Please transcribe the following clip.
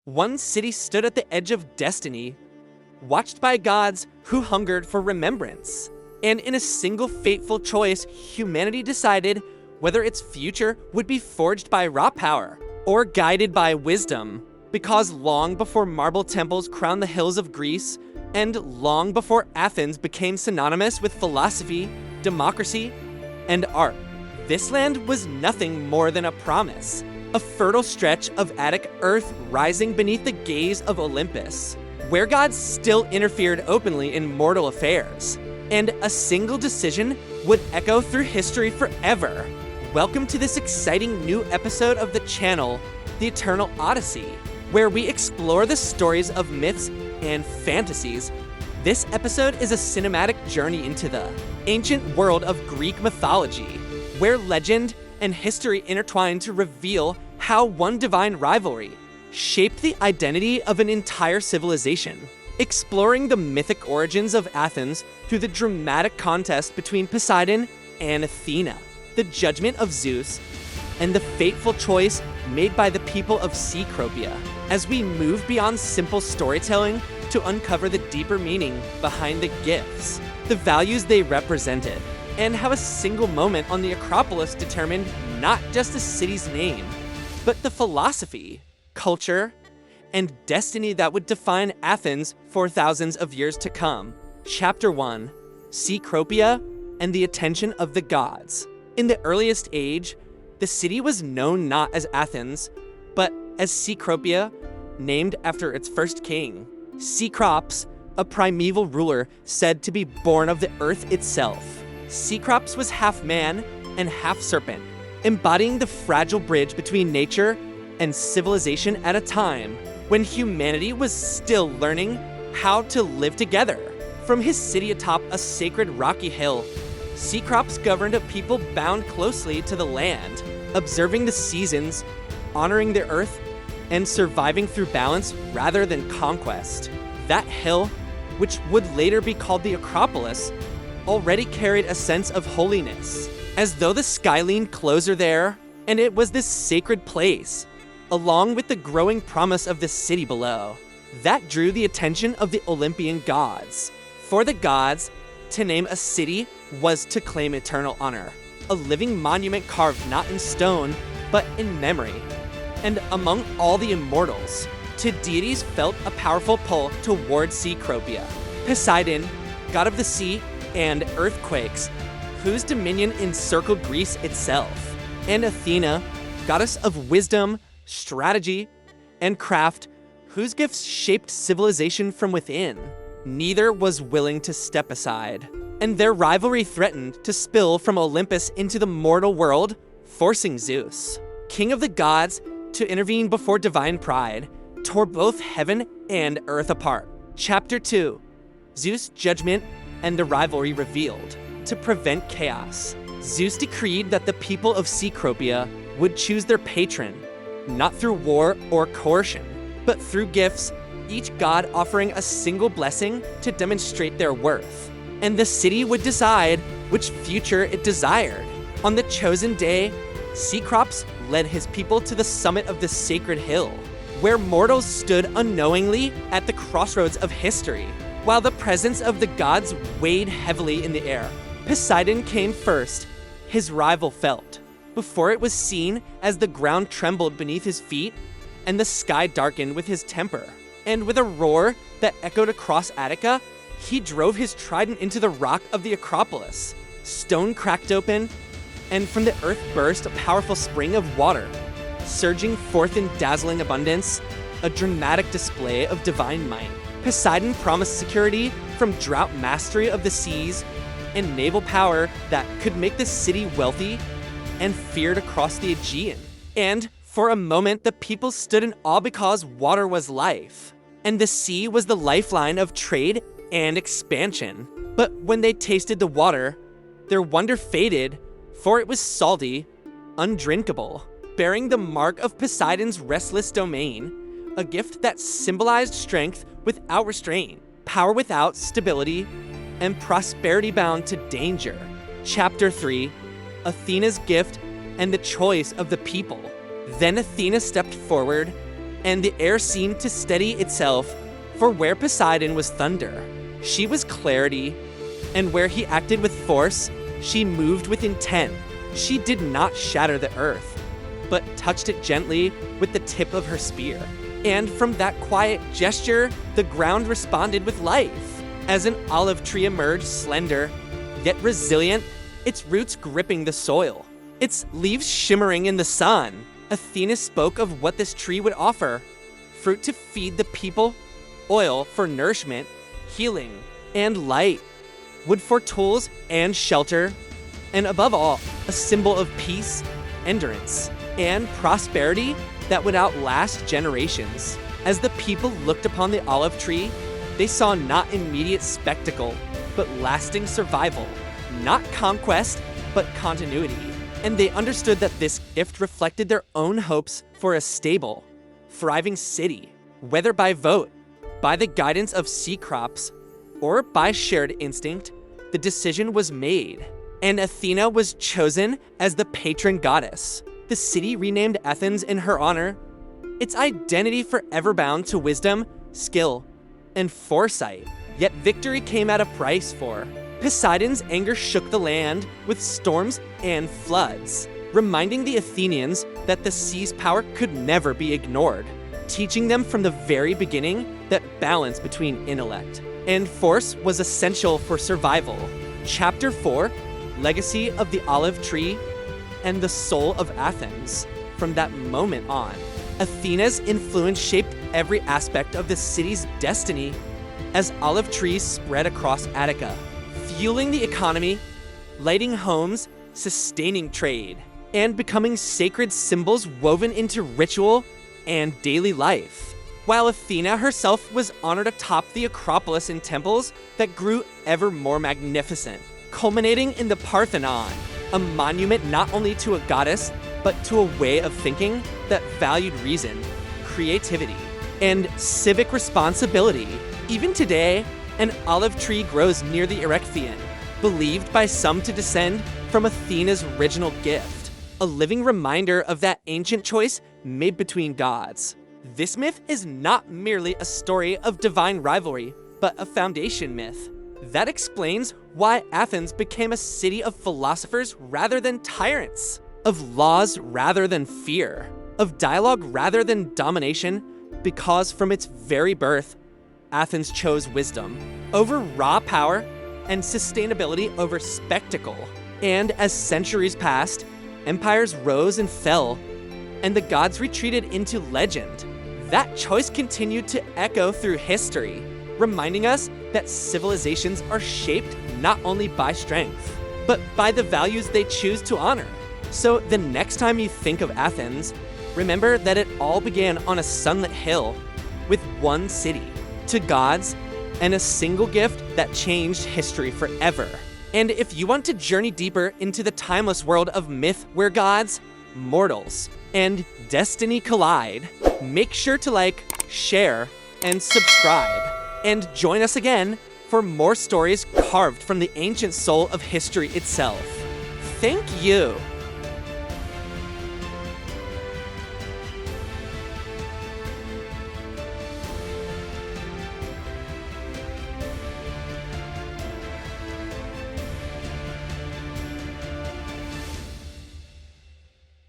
One city stood at the edge of destiny, watched by gods who hungered for remembrance. And in a single fateful choice, humanity decided whether its future would be forged by raw power or guided by wisdom. Because long before marble temples crowned the hills of Greece, and long before Athens became synonymous with philosophy, democracy, and art, this land was nothing more than a promise. A fertile stretch of Attic earth rising beneath the gaze of Olympus, where gods still interfered openly in mortal affairs. And a single decision would echo through history forever. Welcome to this exciting new episode of the channel, the Eternal Odyssey, where we explore the stories of myths and fantasies. This episode is a cinematic journey into the ancient world of Greek mythology, where legend and history intertwine to reveal how one divine rivalry shaped the identity of an entire civilization. Exploring the mythic origins of Athens through the dramatic contest between Poseidon and Athena, the judgment of Zeus, and the fateful choice made by the people of Cecropia, as we move beyond simple storytelling to uncover the deeper meaning behind the gifts, the values they represented, and how a single moment on the Acropolis determined not just the city's name, but the philosophy, culture, and destiny that would define Athens for thousands of years to come. Chapter 1, Cecropia and the Attention of the Gods. In the earliest age, the city was known not as Athens, but as Cecropia, named after its first king. Cecrops, a primeval ruler said to be born of the earth itself. Cecrops was half man and half serpent, embodying the fragile bridge between nature and civilization at a time when humanity was still learning how to live together. From his city atop a sacred rocky hill, Cecrops governed a people bound closely to the land, observing the seasons, honoring the earth, and surviving through balance rather than conquest. That hill, which would later be called the Acropolis, already carried a sense of holiness, as though the sky leaned closer there, and it was this sacred place, along with the growing promise of the city below, that drew the attention of the Olympian gods. For the gods, to name a city was to claim eternal honor, a living monument carved not in stone, but in memory. And among all the immortals, to deities felt a powerful pull toward Cecropia. Poseidon, god of the sea and earthquakes, whose dominion encircled Greece itself, and Athena, goddess of wisdom, strategy, and craft, whose gifts shaped civilization from within. Neither was willing to step aside, and their rivalry threatened to spill from Olympus into the mortal world, forcing Zeus, king of the gods, to intervene before divine pride tore both heaven and earth apart. Chapter 2, Zeus' judgment and the rivalry revealed. To prevent chaos, Zeus decreed that the people of Cecropia would choose their patron, not through war or coercion, but through gifts, each god offering a single blessing to demonstrate their worth. And the city would decide which future it desired. On the chosen day, Cecrops led his people to the summit of the sacred hill, where mortals stood unknowingly at the crossroads of history. While the presence of the gods weighed heavily in the air, Poseidon came first, his rival felt, before it was seen, as the ground trembled beneath his feet and the sky darkened with his temper. And with a roar that echoed across Attica, he drove his trident into the rock of the Acropolis. Stone cracked open, and from the earth burst a powerful spring of water, surging forth in dazzling abundance, a dramatic display of divine might. Poseidon promised security from drought mastery of the seas and naval power that could make the city wealthy and feared across the Aegean. And for a moment, the people stood in awe because water was life, and the sea was the lifeline of trade and expansion. But when they tasted the water, their wonder faded, for it was salty, undrinkable, bearing the mark of Poseidon's restless domain, a gift that symbolized strength without restraint, power without stability, and prosperity bound to danger. Chapter 3, Athena's gift and the choice of the people. Then Athena stepped forward and the air seemed to steady itself, for where Poseidon was thunder, she was clarity, and where he acted with force, she moved with intent. She did not shatter the earth, but touched it gently with the tip of her spear. And from that quiet gesture, the ground responded with life, as an olive tree emerged slender, yet resilient, its roots gripping the soil, its leaves shimmering in the sun. Athena spoke of what this tree would offer: fruit to feed the people, oil for nourishment, healing, and light, wood for tools and shelter, and above all, a symbol of peace, endurance, and prosperity that would outlast generations. As the people looked upon the olive tree, they saw not immediate spectacle, but lasting survival, not conquest, but continuity. And they understood that this gift reflected their own hopes for a stable, thriving city, whether by vote, by the guidance of sea crops, or by shared instinct. The decision was made, and Athena was chosen as the patron goddess. The city renamed Athens in her honor, its identity forever bound to wisdom, skill, and foresight. Yet victory came at a price for Poseidon's anger shook the land with storms and floods, reminding the Athenians that the sea's power could never be ignored, teaching them from the very beginning that balance between intellect and force was essential for survival. Chapter 4, Legacy of the Olive Tree and the Soul of Athens. From that moment on, Athena's influence shaped every aspect of the city's destiny as olive trees spread across Attica, fueling the economy, lighting homes, sustaining trade, and becoming sacred symbols woven into ritual and daily life. While Athena herself was honored atop the Acropolis in temples that grew ever more magnificent, culminating in the Parthenon, a monument not only to a goddess, but to a way of thinking that valued reason, creativity, and civic responsibility. Even today, an olive tree grows near the Erechtheion, believed by some to descend from Athena's original gift, a living reminder of that ancient choice made between gods. This myth is not merely a story of divine rivalry, but a foundation myth. That explains why Athens became a city of philosophers rather than tyrants, of laws rather than fear, of dialogue rather than domination, because from its very birth, Athens chose wisdom over raw power and sustainability over spectacle. And as centuries passed, empires rose and fell, and the gods retreated into legend. That choice continued to echo through history, reminding us that civilizations are shaped not only by strength, but by the values they choose to honor. So the next time you think of Athens, remember that it all began on a sunlit hill with one city, two gods, and a single gift that changed history forever. And if you want to journey deeper into the timeless world of myth where gods, mortals, and destiny collide, make sure to like, share, and subscribe. And join us again for more stories carved from the ancient soul of history itself. Thank you.